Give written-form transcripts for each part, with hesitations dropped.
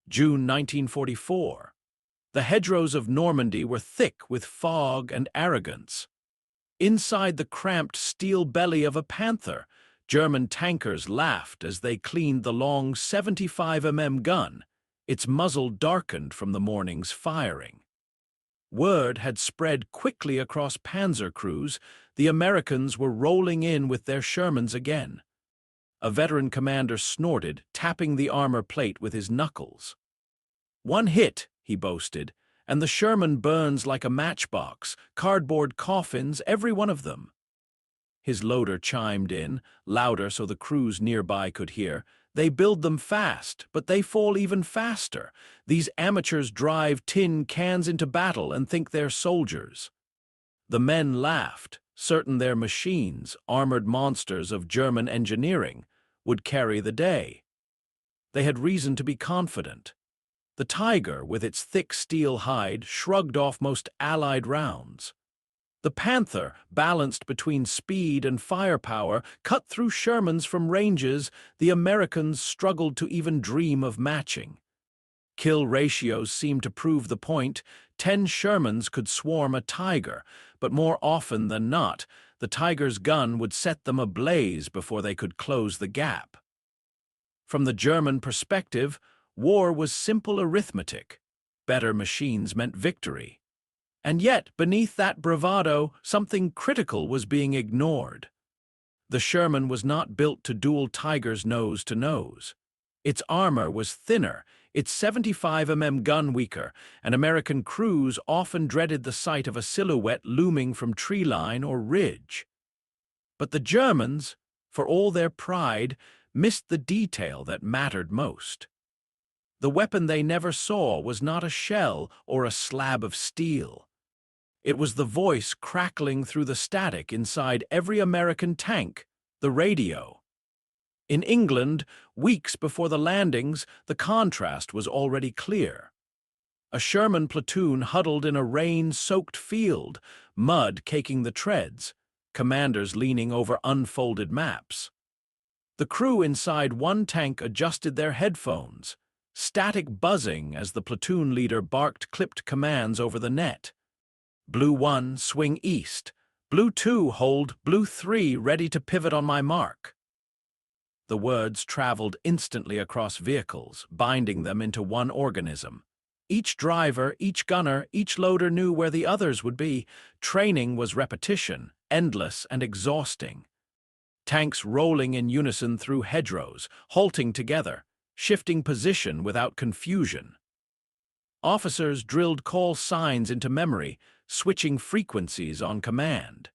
June 1944. The hedgerows of Normandy were thick with fog and arrogance. Inside the cramped steel belly of a Panther, German tankers laughed as they cleaned the long 75 gun, its muzzle darkened from the morning's firing. Word had spread quickly across Panzer crews. The Americans were rolling in with their Shermans again. A veteran commander snorted, tapping the armor plate with his knuckles. "One hit," he boasted, "and the Sherman burns like a matchbox, cardboard coffins, every one of them." His loader chimed in, louder so the crews nearby could hear. "They build them fast, but they fall even faster. These amateurs drive tin cans into battle and think they're soldiers." The men laughed, certain their machines, armored monsters of German engineering, would carry the day. They had reason to be confident. The Tiger, with its thick steel hide, shrugged off most Allied rounds. The Panther, balanced between speed and firepower, cut through Shermans from ranges the Americans struggled to even dream of matching. Kill ratios seemed to prove the point. 10 Shermans could swarm a Tiger, but more often than not, the Tiger's gun would set them ablaze before they could close the gap. From the German perspective, war was simple arithmetic. Better machines meant victory. And yet, beneath that bravado, something critical was being ignored. The Sherman was not built to duel Tigers nose to nose. Its armor was thinner, its 75 gun weaker, and American crews often dreaded the sight of a silhouette looming from tree line or ridge. But the Germans, for all their pride, missed the detail that mattered most. The weapon they never saw was not a shell or a slab of steel. It was the voice crackling through the static inside every American tank, the radio. In England, weeks before the landings, the contrast was already clear. A Sherman platoon huddled in a rain-soaked field, mud caking the treads, commanders leaning over unfolded maps. The crew inside one tank adjusted their headphones, static buzzing as the platoon leader barked clipped commands over the net. "Blue 1, swing east. Blue 2, hold. Blue 3, ready to pivot on my mark." The words traveled instantly across vehicles, binding them into one organism. Each driver, each gunner, each loader knew where the others would be. Training was repetition, endless and exhausting. Tanks rolling in unison through hedgerows, halting together, shifting position without confusion. Officers drilled call signs into memory, switching frequencies on command.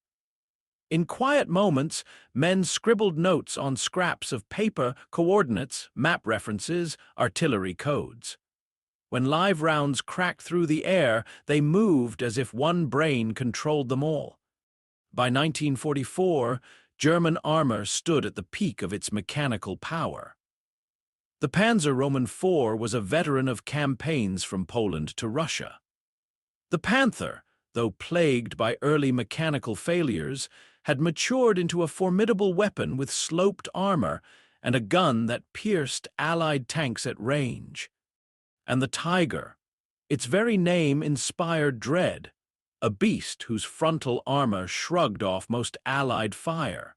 In quiet moments, men scribbled notes on scraps of paper, coordinates, map references, artillery codes. When live rounds cracked through the air, they moved as if one brain controlled them all. By 1944, German armor stood at the peak of its mechanical power. The Panzer Roman IV was a veteran of campaigns from Poland to Russia. The Panther, though plagued by early mechanical failures, had matured into a formidable weapon with sloped armor and a gun that pierced Allied tanks at range. And the Tiger, its very name inspired dread, a beast whose frontal armor shrugged off most Allied fire.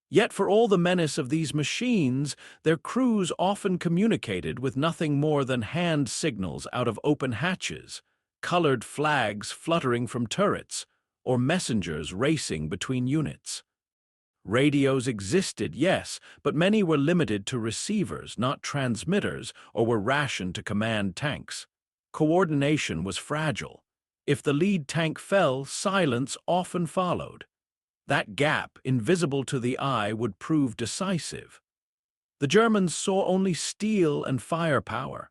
Yet for all the menace of these machines, their crews often communicated with nothing more than hand signals out of open hatches, colored flags fluttering from turrets, or messengers racing between units. Radios existed, yes, but many were limited to receivers, not transmitters, or were rationed to command tanks. Coordination was fragile. If the lead tank fell, silence often followed. That gap, invisible to the eye, would prove decisive. The Germans saw only steel and firepower.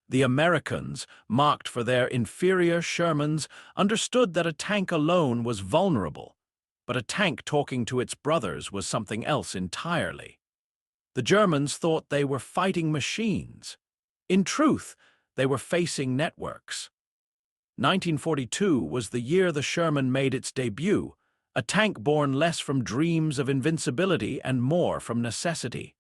The Americans, mocked for their inferior Shermans, understood that a tank alone was vulnerable, but a tank talking to its brothers was something else entirely. The Germans thought they were fighting machines. In truth, they were facing networks. 1942 was the year the Sherman made its debut, a tank born less from dreams of invincibility and more from necessity.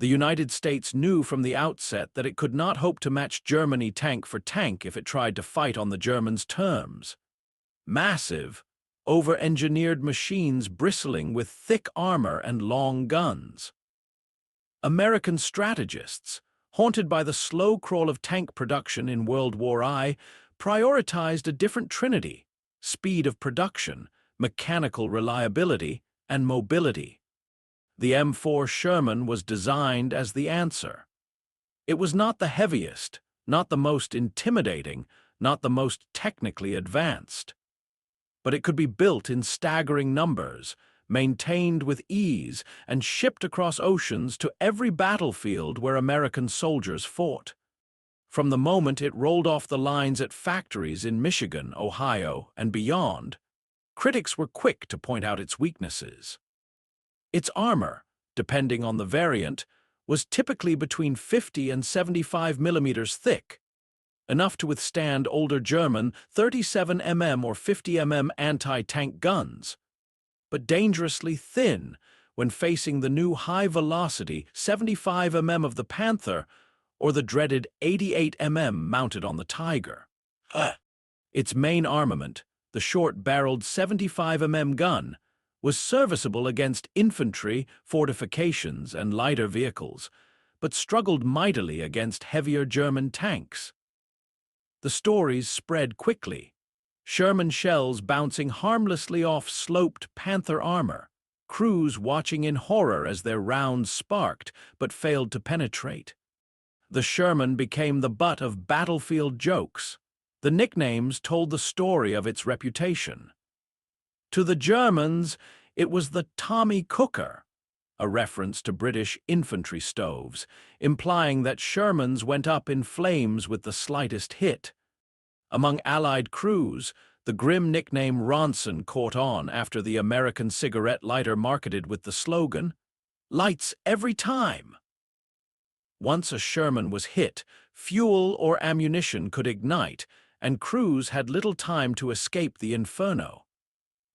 The United States knew from the outset that it could not hope to match Germany tank for tank if it tried to fight on the Germans' terms. Massive, over-engineered machines bristling with thick armor and long guns. American strategists, haunted by the slow crawl of tank production in World War I, prioritized a different trinity: speed of production, mechanical reliability, and mobility. The M4 Sherman was designed as the answer. It was not the heaviest, not the most intimidating, not the most technically advanced. But it could be built in staggering numbers, maintained with ease, and shipped across oceans to every battlefield where American soldiers fought. From the moment it rolled off the lines at factories in Michigan, Ohio, and beyond, critics were quick to point out its weaknesses. Its armor, depending on the variant, was typically between 50 and 75 millimeters thick, enough to withstand older German 37 mm or 50 mm anti-tank guns, but dangerously thin when facing the new high-velocity 75 mm of the Panther or the dreaded 88 mm mounted on the Tiger. Its main armament, the short-barreled 75 mm gun, was serviceable against infantry, fortifications, and lighter vehicles, but struggled mightily against heavier German tanks. The stories spread quickly: Sherman shells bouncing harmlessly off sloped Panther armor, crews watching in horror as their rounds sparked but failed to penetrate. The Sherman became the butt of battlefield jokes. The nicknames told the story of its reputation. To the Germans, it was the Tommy Cooker, a reference to British infantry stoves, implying that Shermans went up in flames with the slightest hit. Among Allied crews, the grim nickname Ronson caught on after the American cigarette lighter marketed with the slogan, "Lights every time." Once a Sherman was hit, fuel or ammunition could ignite, and crews had little time to escape the inferno.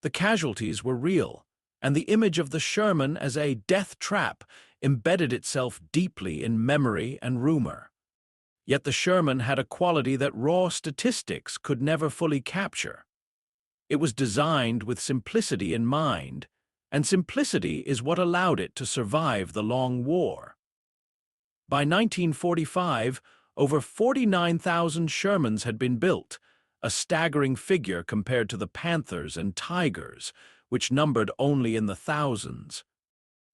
The casualties were real, and the image of the Sherman as a death trap embedded itself deeply in memory and rumor. Yet the Sherman had a quality that raw statistics could never fully capture. It was designed with simplicity in mind, and simplicity is what allowed it to survive the long war. By 1945, over 49,000 Shermans had been built, a staggering figure compared to the Panthers and Tigers, which numbered only in the thousands.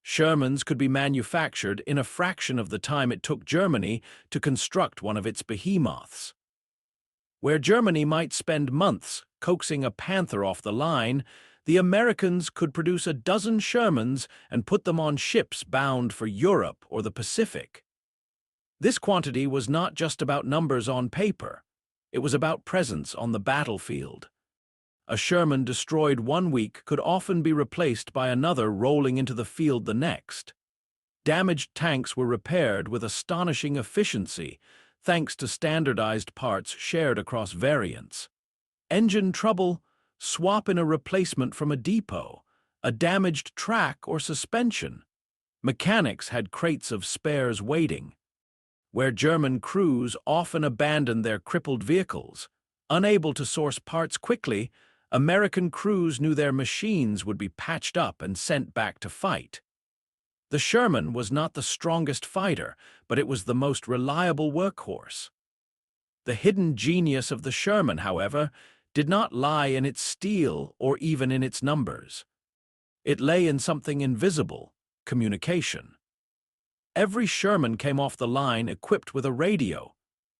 Shermans could be manufactured in a fraction of the time it took Germany to construct one of its behemoths. Where Germany might spend months coaxing a Panther off the line, the Americans could produce a dozen Shermans and put them on ships bound for Europe or the Pacific. This quantity was not just about numbers on paper. It was about presence on the battlefield. A Sherman destroyed one week could often be replaced by another rolling into the field the next. Damaged tanks were repaired with astonishing efficiency, thanks to standardized parts shared across variants. Engine trouble? Swap in a replacement from a depot. A damaged track or suspension? Mechanics had crates of spares waiting. Where German crews often abandoned their crippled vehicles, unable to source parts quickly, American crews knew their machines would be patched up and sent back to fight. The Sherman was not the strongest fighter, but it was the most reliable workhorse. The hidden genius of the Sherman, however, did not lie in its steel or even in its numbers. It lay in something invisible: communication. Every Sherman came off the line equipped with a radio,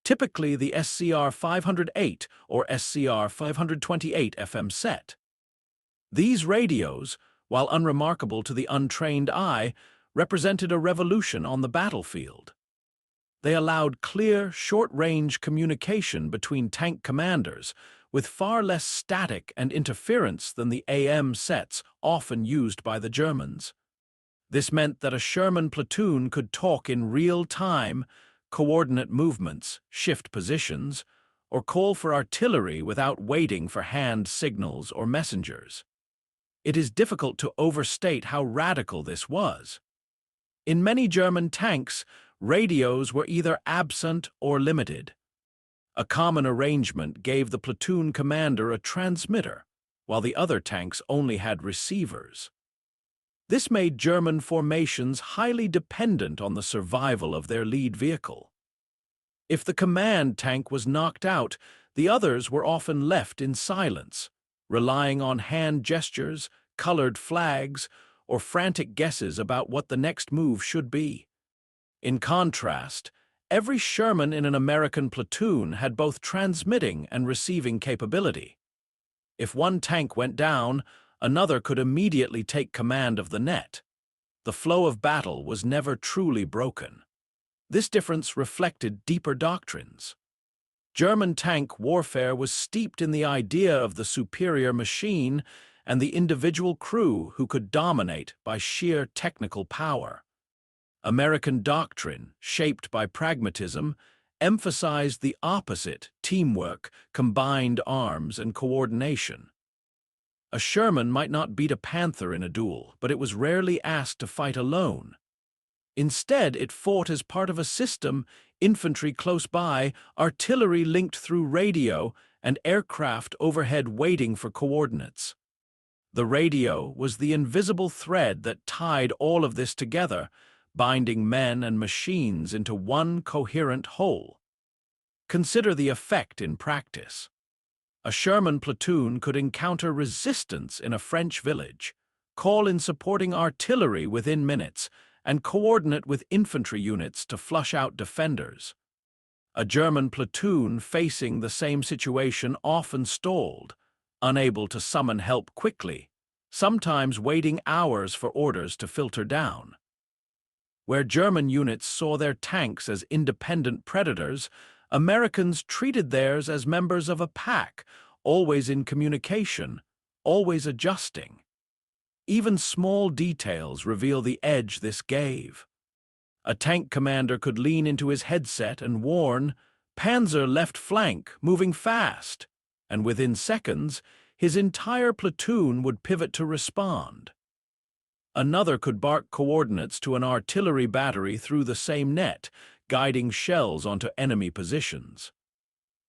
typically the SCR 508 or SCR 528 FM set. These radios, while unremarkable to the untrained eye, represented a revolution on the battlefield. They allowed clear, short-range communication between tank commanders, with far less static and interference than the AM sets often used by the Germans. This meant that a Sherman platoon could talk in real time, coordinate movements, shift positions, or call for artillery without waiting for hand signals or messengers. It is difficult to overstate how radical this was. In many German tanks, radios were either absent or limited. A common arrangement gave the platoon commander a transmitter, while the other tanks only had receivers. This made German formations highly dependent on the survival of their lead vehicle. If the command tank was knocked out, the others were often left in silence, relying on hand gestures, colored flags, or frantic guesses about what the next move should be. In contrast, every Sherman in an American platoon had both transmitting and receiving capability. If one tank went down, another could immediately take command of the net. The flow of battle was never truly broken. This difference reflected deeper doctrines. German tank warfare was steeped in the idea of the superior machine and the individual crew who could dominate by sheer technical power. American doctrine, shaped by pragmatism, emphasized the opposite: teamwork, combined arms, and coordination. A Sherman might not beat a Panther in a duel, but it was rarely asked to fight alone. Instead, it fought as part of a system: infantry close by, artillery linked through radio, and aircraft overhead waiting for coordinates. The radio was the invisible thread that tied all of this together, binding men and machines into one coherent whole. Consider the effect in practice. A Sherman platoon could encounter resistance in a French village, call in supporting artillery within minutes, and coordinate with infantry units to flush out defenders. A German platoon facing the same situation often stalled, unable to summon help quickly, sometimes waiting hours for orders to filter down. Where German units saw their tanks as independent predators, Americans treated theirs as members of a pack, always in communication, always adjusting. Even small details reveal the edge this gave. A tank commander could lean into his headset and warn, "Panzer left flank, moving fast," and within seconds, his entire platoon would pivot to respond. Another could bark coordinates to an artillery battery through the same net, guiding shells onto enemy positions.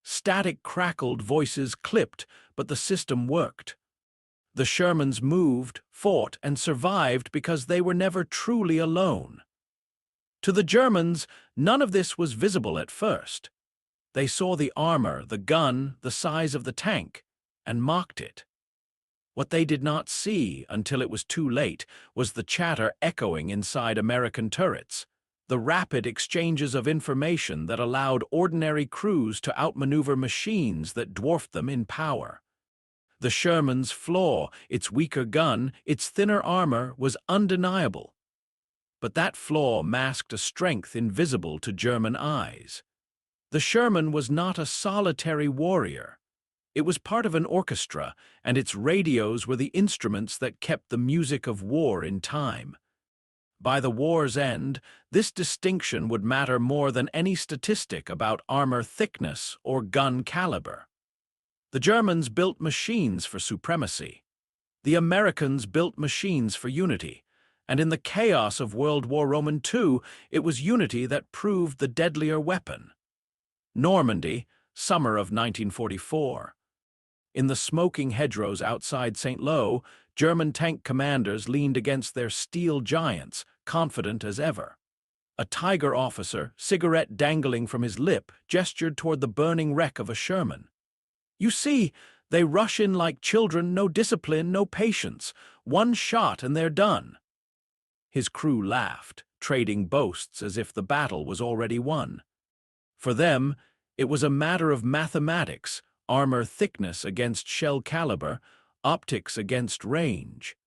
Static crackled, voices clipped, but the system worked. The Shermans moved, fought, and survived because they were never truly alone. To the Germans, none of this was visible at first. They saw the armor, the gun, the size of the tank, and mocked it. What they did not see, until it was too late, was the chatter echoing inside American turrets, the rapid exchanges of information that allowed ordinary crews to outmaneuver machines that dwarfed them in power. The Sherman's flaw, its weaker gun, its thinner armor, was undeniable. But that flaw masked a strength invisible to German eyes. The Sherman was not a solitary warrior. It was part of an orchestra, and its radios were the instruments that kept the music of war in time. By the war's end, this distinction would matter more than any statistic about armor thickness or gun caliber. The Germans built machines for supremacy. The Americans built machines for unity. And in the chaos of World War II, it was unity that proved the deadlier weapon. Normandy, summer of 1944. In the smoking hedgerows outside St. Lo, German tank commanders leaned against their steel giants, confident as ever. A Tiger officer, cigarette dangling from his lip, gestured toward the burning wreck of a Sherman. "You see, they rush in like children, no discipline, no patience. One shot and they're done." His crew laughed, trading boasts as if the battle was already won. For them, it was a matter of mathematics: armor thickness against shell caliber, optics against range.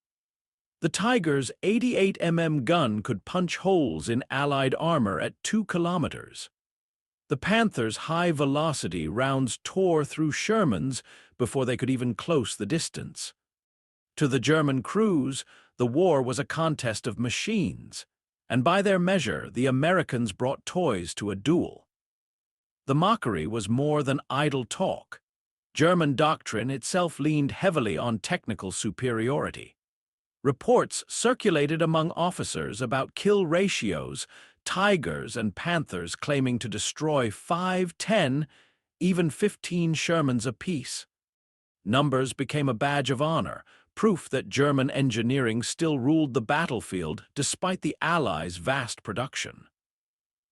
The Tiger's 88 mm gun could punch holes in Allied armor at 2 kilometers. The Panther's high-velocity rounds tore through Shermans before they could even close the distance. To the German crews, the war was a contest of machines, and by their measure, the Americans brought toys to a duel. The mockery was more than idle talk. German doctrine itself leaned heavily on technical superiority. Reports circulated among officers about kill ratios, Tigers and Panthers claiming to destroy 5, 10, even 15 Shermans apiece. Numbers became a badge of honor, proof that German engineering still ruled the battlefield despite the Allies' vast production.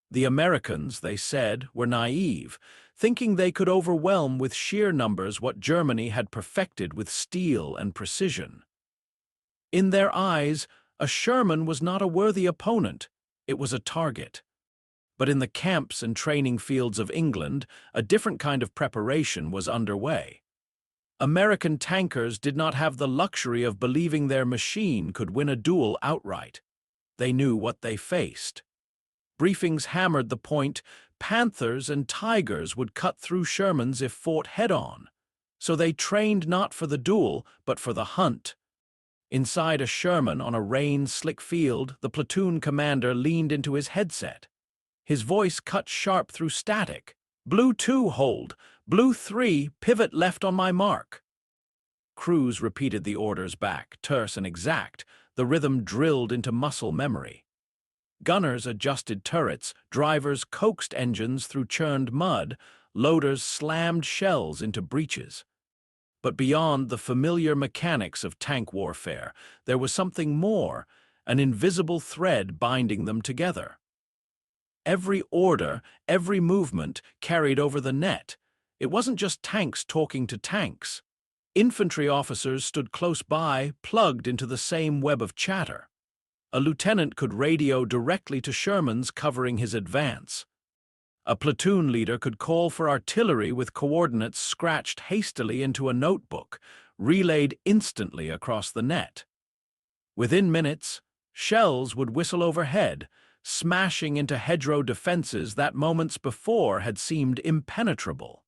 The Americans, they said, were naive, thinking they could overwhelm with sheer numbers what Germany had perfected with steel and precision. In their eyes, a Sherman was not a worthy opponent, it was a target. But in the camps and training fields of England, a different kind of preparation was underway. American tankers did not have the luxury of believing their machine could win a duel outright. They knew what they faced. Briefings hammered the point Panthers and Tigers would cut through Shermans if fought head-on. So they trained not for the duel, but for the hunt. Inside a Sherman on a rain-slick field, the platoon commander leaned into his headset. His voice cut sharp through static. "Blue 2, hold. Blue 3, pivot left on my mark." Crews repeated the orders back, terse and exact, the rhythm drilled into muscle memory. Gunners adjusted turrets, drivers coaxed engines through churned mud, loaders slammed shells into breaches. But beyond the familiar mechanics of tank warfare, there was something more, an invisible thread binding them together. Every order, every movement carried over the net. It wasn't just tanks talking to tanks. Infantry officers stood close by, plugged into the same web of chatter. A lieutenant could radio directly to Shermans covering his advance. A platoon leader could call for artillery with coordinates scratched hastily into a notebook, relayed instantly across the net. Within minutes, shells would whistle overhead, smashing into hedgerow defenses that moments before had seemed impenetrable.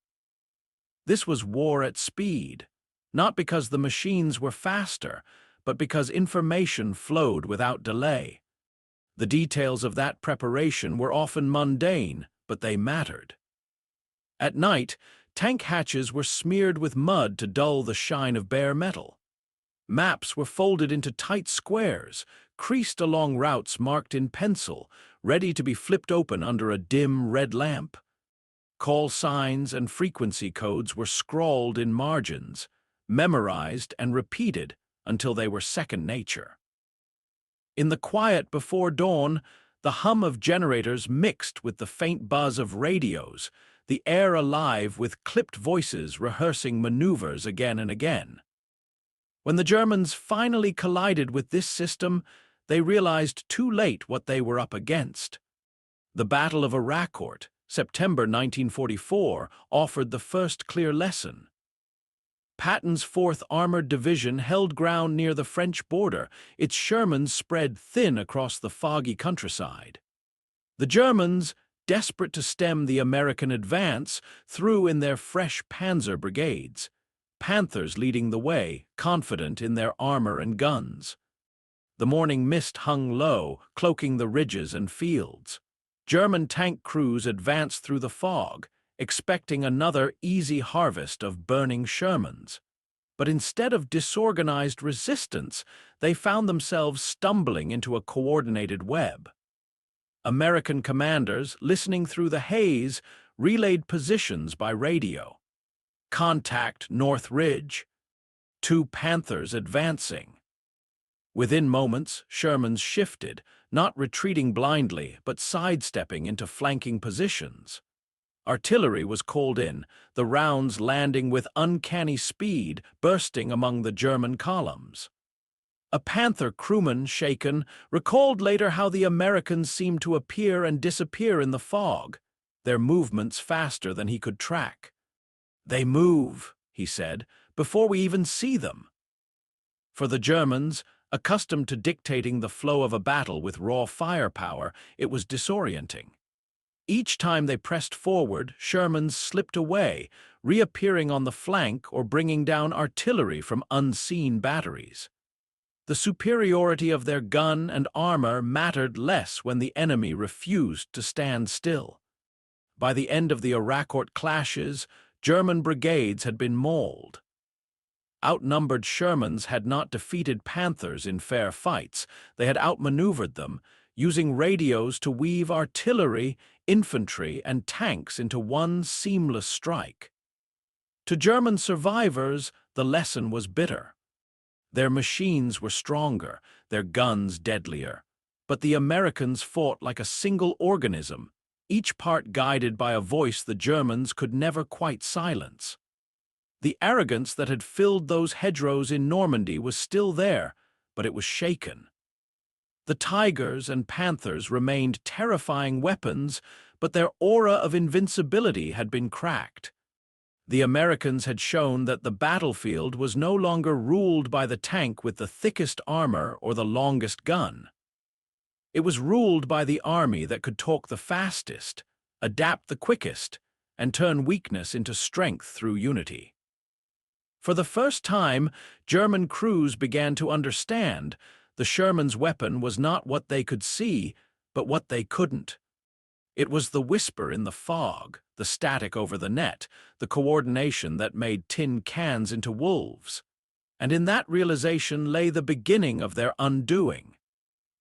This was war at speed, not because the machines were faster, but because information flowed without delay. The details of that preparation were often mundane, but they mattered. At night, tank hatches were smeared with mud to dull the shine of bare metal. Maps were folded into tight squares, creased along routes marked in pencil, ready to be flipped open under a dim red lamp. Call signs and frequency codes were scrawled in margins, memorized and repeated until they were second nature. In the quiet before dawn, the hum of generators mixed with the faint buzz of radios, the air alive with clipped voices rehearsing maneuvers again and again. When the Germans finally collided with this system, they realized too late what they were up against. The Battle of Arracourt, September 1944, offered the first clear lesson. Patton's 4th Armored Division held ground near the French border, its Shermans spread thin across the foggy countryside. The Germans, desperate to stem the American advance, threw in their fresh Panzer brigades, Panthers leading the way, confident in their armor and guns. The morning mist hung low, cloaking the ridges and fields. German tank crews advanced through the fog, expecting another easy harvest of burning Shermans. But instead of disorganized resistance, they found themselves stumbling into a coordinated web. American commanders, listening through the haze, relayed positions by radio. Contact North Ridge. 2 Panthers advancing. Within moments, Shermans shifted, not retreating blindly, but sidestepping into flanking positions. Artillery was called in, the rounds landing with uncanny speed, bursting among the German columns. A Panther crewman, shaken, recalled later how the Americans seemed to appear and disappear in the fog, their movements faster than he could track. "They move," he said, "before we even see them." For the Germans, accustomed to dictating the flow of a battle with raw firepower, it was disorienting. Each time they pressed forward, Shermans slipped away, reappearing on the flank or bringing down artillery from unseen batteries. The superiority of their gun and armor mattered less when the enemy refused to stand still. By the end of the Arracourt clashes, German brigades had been mauled. Outnumbered Shermans had not defeated Panthers in fair fights. They had outmaneuvered them, using radios to weave artillery, infantry, and tanks into one seamless strike. To German survivors, the lesson was bitter. Their machines were stronger, their guns deadlier. But the Americans fought like a single organism, each part guided by a voice the Germans could never quite silence. The arrogance that had filled those hedgerows in Normandy was still there, but it was shaken. The Tigers and Panthers remained terrifying weapons, but their aura of invincibility had been cracked. The Americans had shown that the battlefield was no longer ruled by the tank with the thickest armor or the longest gun. It was ruled by the army that could talk the fastest, adapt the quickest, and turn weakness into strength through unity. For the first time, German crews began to understand the Sherman's weapon was not what they could see, but what they couldn't. It was the whisper in the fog, the static over the net, the coordination that made tin cans into wolves. And in that realization lay the beginning of their undoing.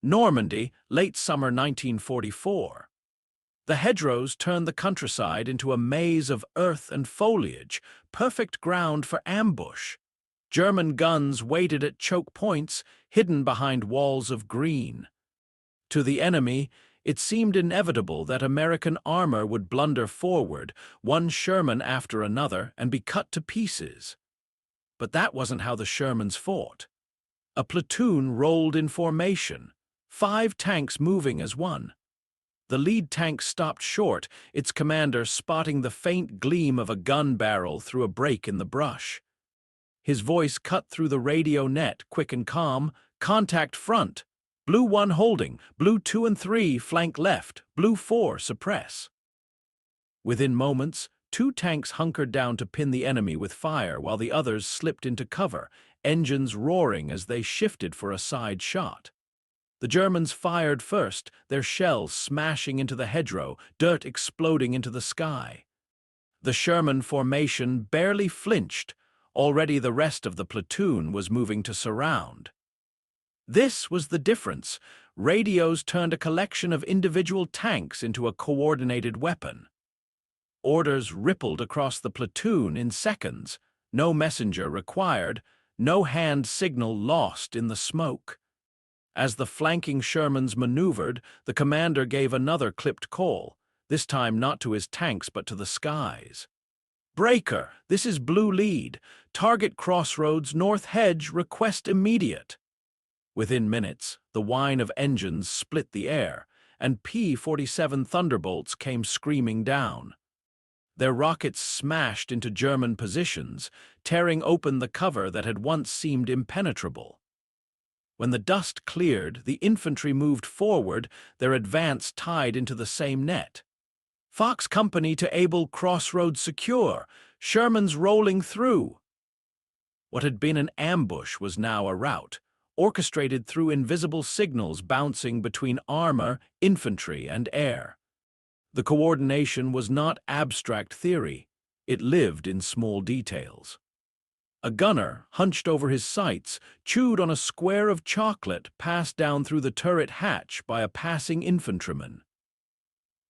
Normandy, late summer 1944. The hedgerows turned the countryside into a maze of earth and foliage, perfect ground for ambush. German guns waited at choke points, hidden behind walls of green. To the enemy, it seemed inevitable that American armor would blunder forward, one Sherman after another, and be cut to pieces. But that wasn't how the Shermans fought. A platoon rolled in formation, 5 tanks moving as one. The lead tank stopped short, its commander spotting the faint gleam of a gun barrel through a break in the brush. His voice cut through the radio net, quick and calm. "Contact front. Blue 1 holding. Blue 2 and 3 flank left. Blue 4 suppress." Within moments, 2 tanks hunkered down to pin the enemy with fire while the others slipped into cover, engines roaring as they shifted for a side shot. The Germans fired first, their shells smashing into the hedgerow, dirt exploding into the sky. The Sherman formation barely flinched. Already the rest of the platoon was moving to surround. This was the difference. Radios turned a collection of individual tanks into a coordinated weapon. Orders rippled across the platoon in seconds, no messenger required, no hand signal lost in the smoke. As the flanking Shermans maneuvered, the commander gave another clipped call, this time not to his tanks but to the skies. "Breaker, this is Blue Lead. Target crossroads, north hedge, request immediate." Within minutes, the whine of engines split the air, and P-47 Thunderbolts came screaming down. Their rockets smashed into German positions, tearing open the cover that had once seemed impenetrable. When the dust cleared, the infantry moved forward, their advance tied into the same net. "Fox Company to Able crossroads secure, Shermans rolling through." What had been an ambush was now a rout, orchestrated through invisible signals bouncing between armor, infantry, and air. The coordination was not abstract theory, it lived in small details. A gunner, hunched over his sights, chewed on a square of chocolate passed down through the turret hatch by a passing infantryman.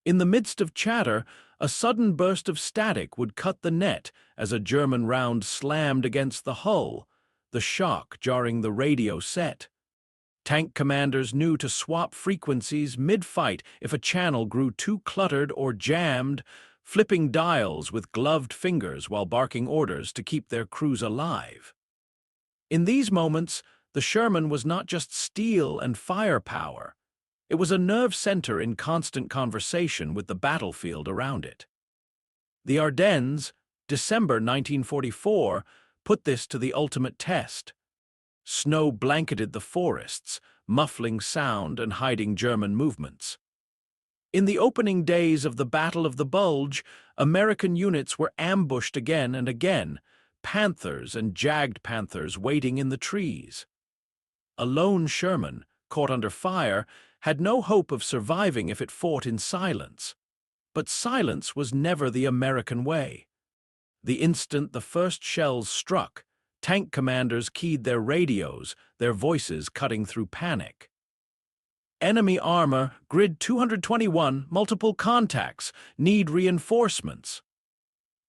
In the midst of chatter, a sudden burst of static would cut the net as a German round slammed against the hull, the shock jarring the radio set. Tank commanders knew to swap frequencies mid-fight if a channel grew too cluttered or jammed, flipping dials with gloved fingers while barking orders to keep their crews alive. In these moments, the Sherman was not just steel and firepower. It was a nerve center in constant conversation with the battlefield around it. The Ardennes, December 1944, put this to the ultimate test. Snow blanketed the forests, muffling sound and hiding German movements. In the opening days of the Battle of the Bulge, American units were ambushed again and again, Panthers and jagged Panthers waiting in the trees. A lone Sherman, caught under fire, had no hope of surviving if it fought in silence. But silence was never the American way. The instant the first shells struck, Tank commanders keyed their radios, their voices cutting through panic. Enemy armor, grid 221, multiple contacts, need reinforcements.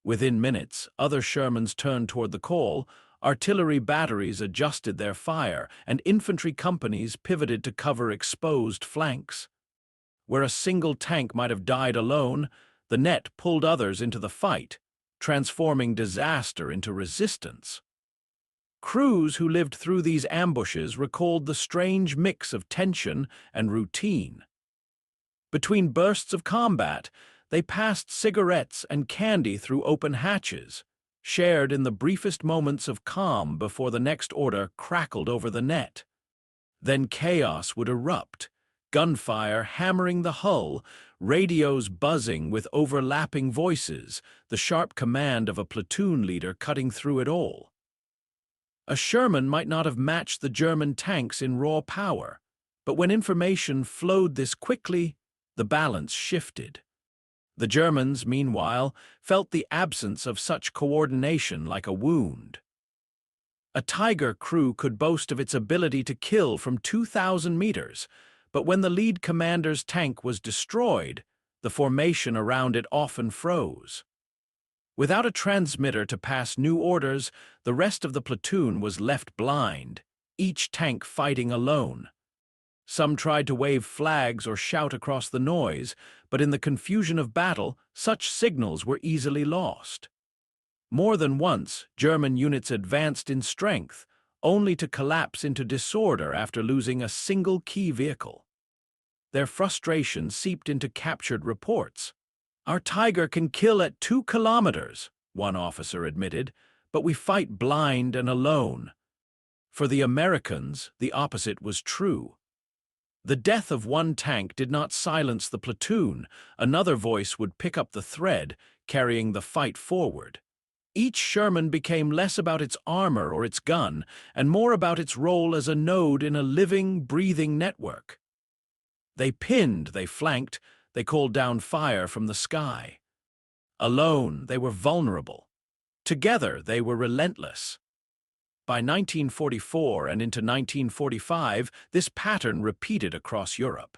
Within minutes, other Shermans turned toward the call, artillery batteries adjusted their fire, and infantry companies pivoted to cover exposed flanks. Where a single tank might have died alone, the net pulled others into the fight, transforming disaster into resistance. Crews who lived through these ambushes recalled the strange mix of tension and routine. Between bursts of combat, they passed cigarettes and candy through open hatches, shared in the briefest moments of calm before the next order crackled over the net. Then chaos would erupt, gunfire hammering the hull, radios buzzing with overlapping voices, the sharp command of a platoon leader cutting through it all. A Sherman might not have matched the German tanks in raw power, but when information flowed this quickly, the balance shifted. The Germans, meanwhile, felt the absence of such coordination like a wound. A Tiger crew could boast of its ability to kill from 2,000 meters, but when the lead commander's tank was destroyed, the formation around it often froze. Without a transmitter to pass new orders, the rest of the platoon was left blind, each tank fighting alone. Some tried to wave flags or shout across the noise, but in the confusion of battle, such signals were easily lost. More than once, German units advanced in strength, only to collapse into disorder after losing a single key vehicle. Their frustration seeped into captured reports. "Our Tiger can kill at 2 kilometers, one officer admitted, but we fight blind and alone." For the Americans, the opposite was true. The death of one tank did not silence the platoon. Another voice would pick up the thread, carrying the fight forward. Each Sherman became less about its armor or its gun, and more about its role as a node in a living, breathing network. They pinned, they flanked, they called down fire from the sky. Alone, they were vulnerable. Together, they were relentless. By 1944 and into 1945, this pattern repeated across Europe.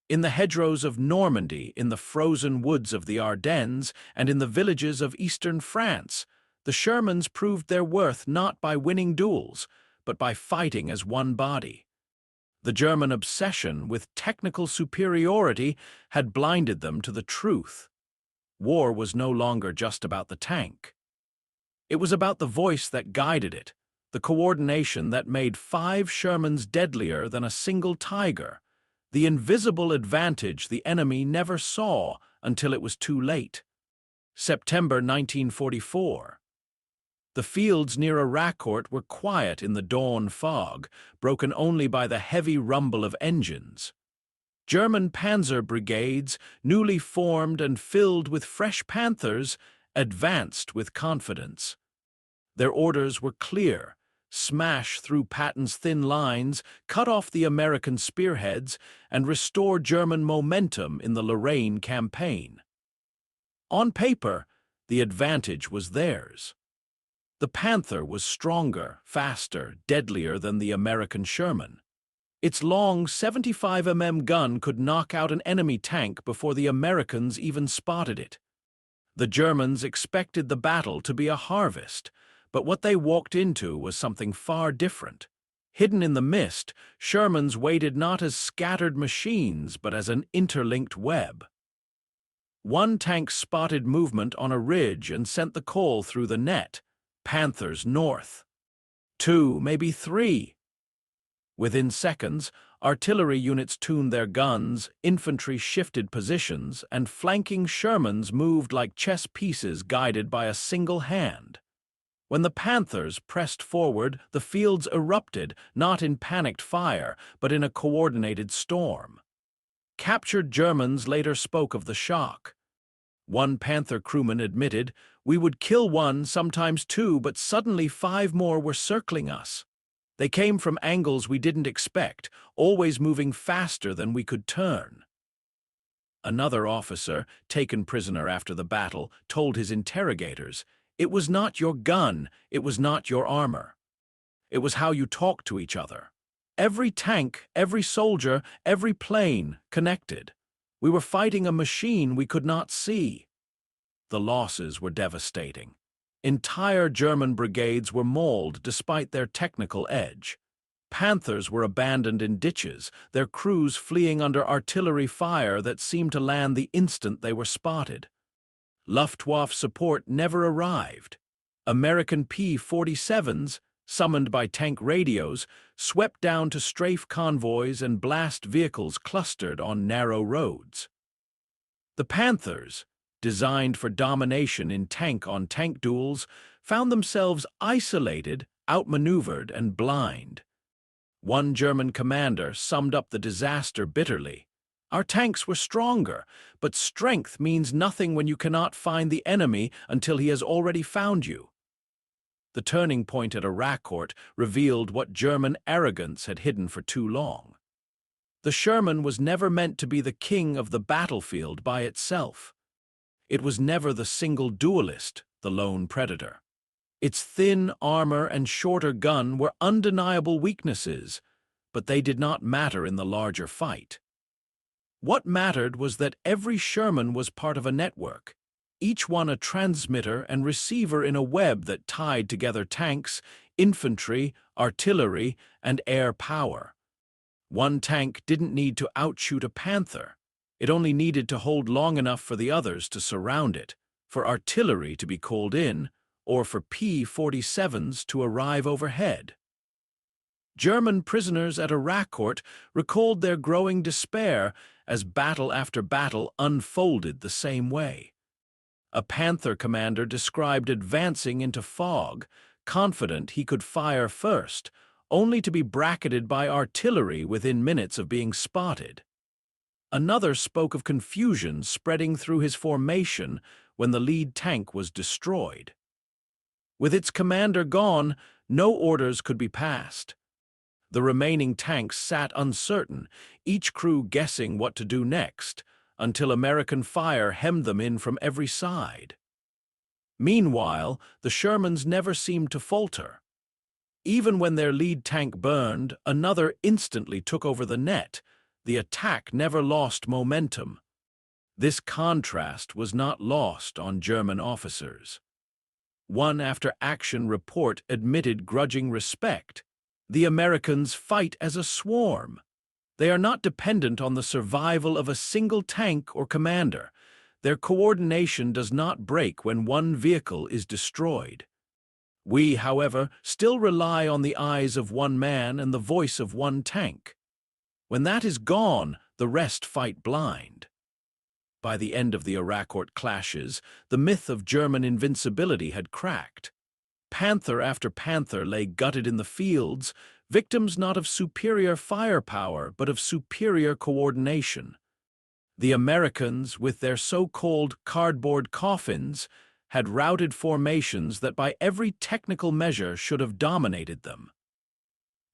In the hedgerows of Normandy, in the frozen woods of the Ardennes, and in the villages of eastern France, the Shermans proved their worth not by winning duels, but by fighting as one body. The German obsession with technical superiority had blinded them to the truth. War was no longer just about the tank. It was about the voice that guided it, the coordination that made 5 Shermans deadlier than a single Tiger, the invisible advantage the enemy never saw until it was too late. September 1944. The fields near Arracourt were quiet in the dawn fog, broken only by the heavy rumble of engines. German Panzer brigades, newly formed and filled with fresh Panthers, advanced with confidence. Their orders were clear: smash through Patton's thin lines, cut off the American spearheads, and restore German momentum in the Lorraine campaign. On paper, the advantage was theirs. The Panther was stronger, faster, deadlier than the American Sherman. Its long 75 mm gun could knock out an enemy tank before the Americans even spotted it. The Germans expected the battle to be a harvest, but what they walked into was something far different. Hidden in the mist, Shermans waited not as scattered machines, but as an interlinked web. One tank spotted movement on a ridge and sent the call through the net: Panthers north. 2, maybe 3. Within seconds, artillery units tuned their guns, infantry shifted positions, and flanking Shermans moved like chess pieces guided by a single hand. When the Panthers pressed forward, the fields erupted, not in panicked fire, but in a coordinated storm. Captured Germans later spoke of the shock. One Panther crewman admitted, "We would kill one, sometimes 2, but suddenly 5 more were circling us. They came from angles we didn't expect, always moving faster than we could turn." Another officer, taken prisoner after the battle, told his interrogators, It was not your gun, it was not your armor. It was how you talked to each other. Every tank, every soldier, every plane connected. We were fighting a machine we could not see. The losses were devastating. Entire German brigades were mauled despite their technical edge. Panthers were abandoned in ditches, their crews fleeing under artillery fire that seemed to land the instant they were spotted. Luftwaffe support never arrived. American P-47s, summoned by tank radios, swept down to strafe convoys and blast vehicles clustered on narrow roads. The Panthers, designed for domination in tank-on-tank duels, found themselves isolated, outmaneuvered, and blind. One German commander summed up the disaster bitterly. Our tanks were stronger, but strength means nothing when you cannot find the enemy until he has already found you. The turning point at Arracourt revealed what German arrogance had hidden for too long. The Sherman was never meant to be the king of the battlefield by itself. It was never the single duelist, the lone predator. Its thin armor and shorter gun were undeniable weaknesses, but they did not matter in the larger fight. What mattered was that every Sherman was part of a network, each one a transmitter and receiver in a web that tied together tanks, infantry, artillery, and air power. One tank didn't need to outshoot a Panther. It only needed to hold long enough for the others to surround it, for artillery to be called in, or for P-47s to arrive overhead. German prisoners at Arracourt recalled their growing despair as battle after battle unfolded the same way. A Panther commander described advancing into fog, confident he could fire first, only to be bracketed by artillery within minutes of being spotted. Another spoke of confusion spreading through his formation when the lead tank was destroyed. With its commander gone, no orders could be passed. The remaining tanks sat uncertain, each crew guessing what to do next, until American fire hemmed them in from every side. Meanwhile, the Shermans never seemed to falter. Even when their lead tank burned, another instantly took over the net. The attack never lost momentum. This contrast was not lost on German officers. One after-action report admitted grudging respect. The Americans fight as a swarm. They are not dependent on the survival of a single tank or commander. Their coordination does not break when one vehicle is destroyed. We, however, still rely on the eyes of one man and the voice of one tank. When that is gone, the rest fight blind. By the end of the Arracourt clashes, the myth of German invincibility had cracked. Panther after Panther lay gutted in the fields, victims not of superior firepower but of superior coordination. The Americans, with their so-called cardboard coffins, had routed formations that by every technical measure should have dominated them.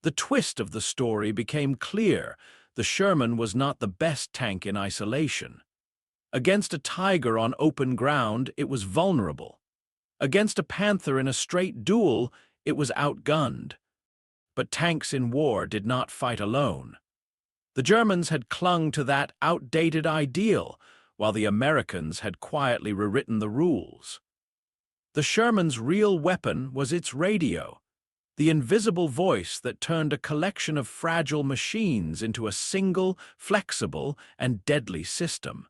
The twist of the story became clear. The Sherman was not the best tank in isolation. Against a Tiger on open ground, it was vulnerable. Against a Panther in a straight duel, it was outgunned. But tanks in war did not fight alone. The Germans had clung to that outdated ideal, while the Americans had quietly rewritten the rules. The Sherman's real weapon was its radio, the invisible voice that turned a collection of fragile machines into a single, flexible, and deadly system.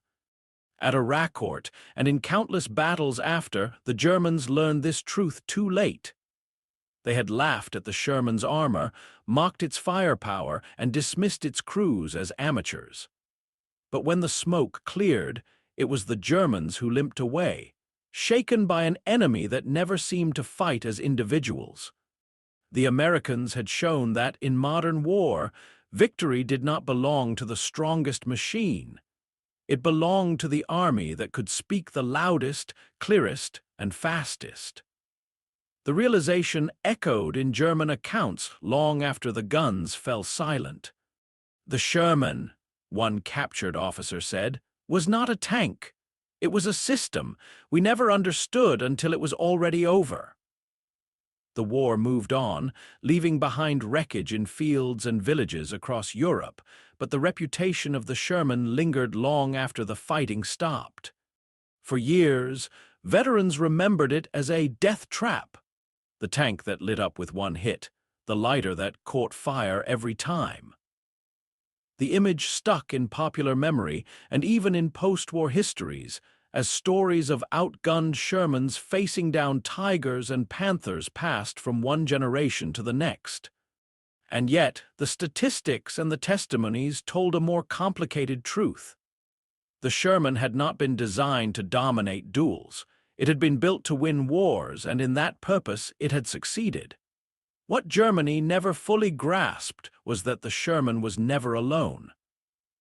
At Arracourt, and in countless battles after, the Germans learned this truth too late. They had laughed at the Sherman's armor, mocked its firepower, and dismissed its crews as amateurs. But when the smoke cleared, it was the Germans who limped away, shaken by an enemy that never seemed to fight as individuals. The Americans had shown that, in modern war, victory did not belong to the strongest machine. It belonged to the army that could speak the loudest, clearest, and fastest. The realization echoed in German accounts long after the guns fell silent. The Sherman, one captured officer said, was not a tank. It was a system we never understood until it was already over. The war moved on, leaving behind wreckage in fields and villages across Europe, but the reputation of the Sherman lingered long after the fighting stopped. For years, veterans remembered it as a death trap, the tank that lit up with one hit, the lighter that caught fire every time. The image stuck in popular memory and even in post-war histories, as stories of outgunned Shermans facing down Tigers and Panthers passed from one generation to the next. And yet, the statistics and the testimonies told a more complicated truth. The Sherman had not been designed to dominate duels. It had been built to win wars, and in that purpose it had succeeded. What Germany never fully grasped was that the Sherman was never alone.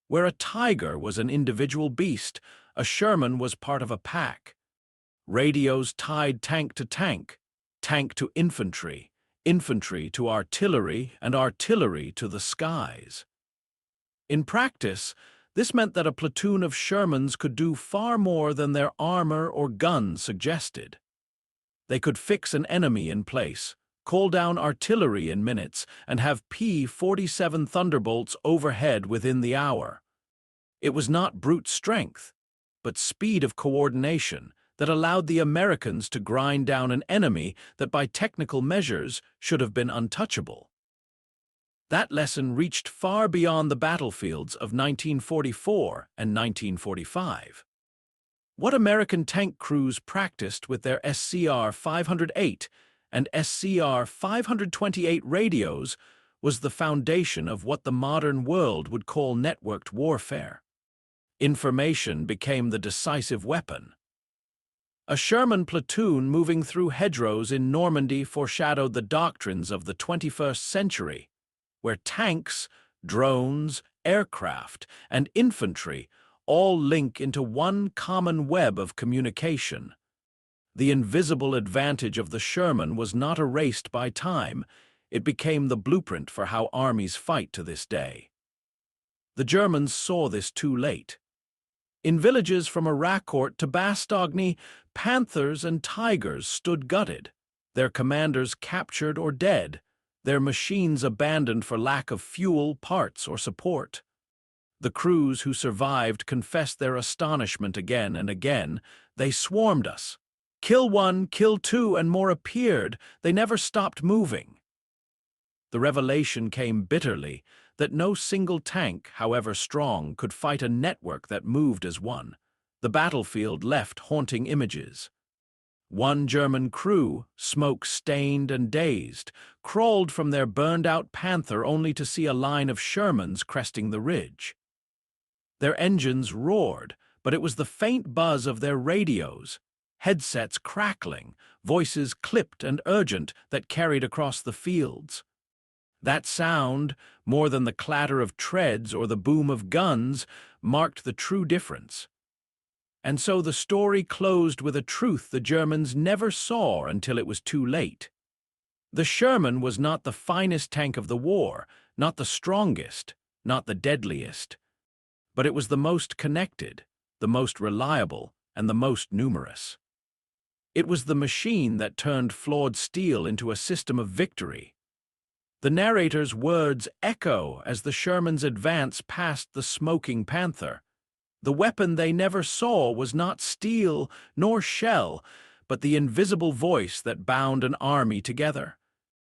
Where a Tiger was an individual beast, a Sherman was part of a pack. Radios tied tank to tank, tank to infantry, infantry to artillery, and artillery to the skies. In practice, this meant that a platoon of Shermans could do far more than their armor or guns suggested. They could fix an enemy in place, call down artillery in minutes, and have P-47 Thunderbolts overhead within the hour. It was not brute strength, but speed of coordination that allowed the Americans to grind down an enemy that by technical measures should have been untouchable. That lesson reached far beyond the battlefields of 1944 and 1945. What American tank crews practiced with their SCR-508 and SCR-528 radios was the foundation of what the modern world would call networked warfare. Information became the decisive weapon. A Sherman platoon moving through hedgerows in Normandy foreshadowed the doctrines of the 21st century, where tanks, drones, aircraft, and infantry all link into one common web of communication. The invisible advantage of the Sherman was not erased by time. It became the blueprint for how armies fight to this day. The Germans saw this too late. In villages from Arracourt to Bastogne, Panthers and Tigers stood gutted, their commanders captured or dead, their machines abandoned for lack of fuel, parts, or support. The crews who survived confessed their astonishment again and again. They swarmed us. Kill one, kill two, and more appeared. They never stopped moving. The revelation came bitterly that no single tank, however strong, could fight a network that moved as one. The battlefield left haunting images. One German crew, smoke-stained and dazed, crawled from their burned-out Panther only to see a line of Shermans cresting the ridge. Their engines roared, but it was the faint buzz of their radios, headsets crackling, voices clipped and urgent, that carried across the fields. That sound, more than the clatter of treads or the boom of guns, marked the true difference. And so the story closed with a truth the Germans never saw until it was too late. The Sherman was not the finest tank of the war, not the strongest, not the deadliest, but it was the most connected, the most reliable, and the most numerous. It was the machine that turned flawed steel into a system of victory. The narrator's words echo as the Shermans advance past the smoking Panther. The weapon they never saw was not steel nor shell, but the invisible voice that bound an army together.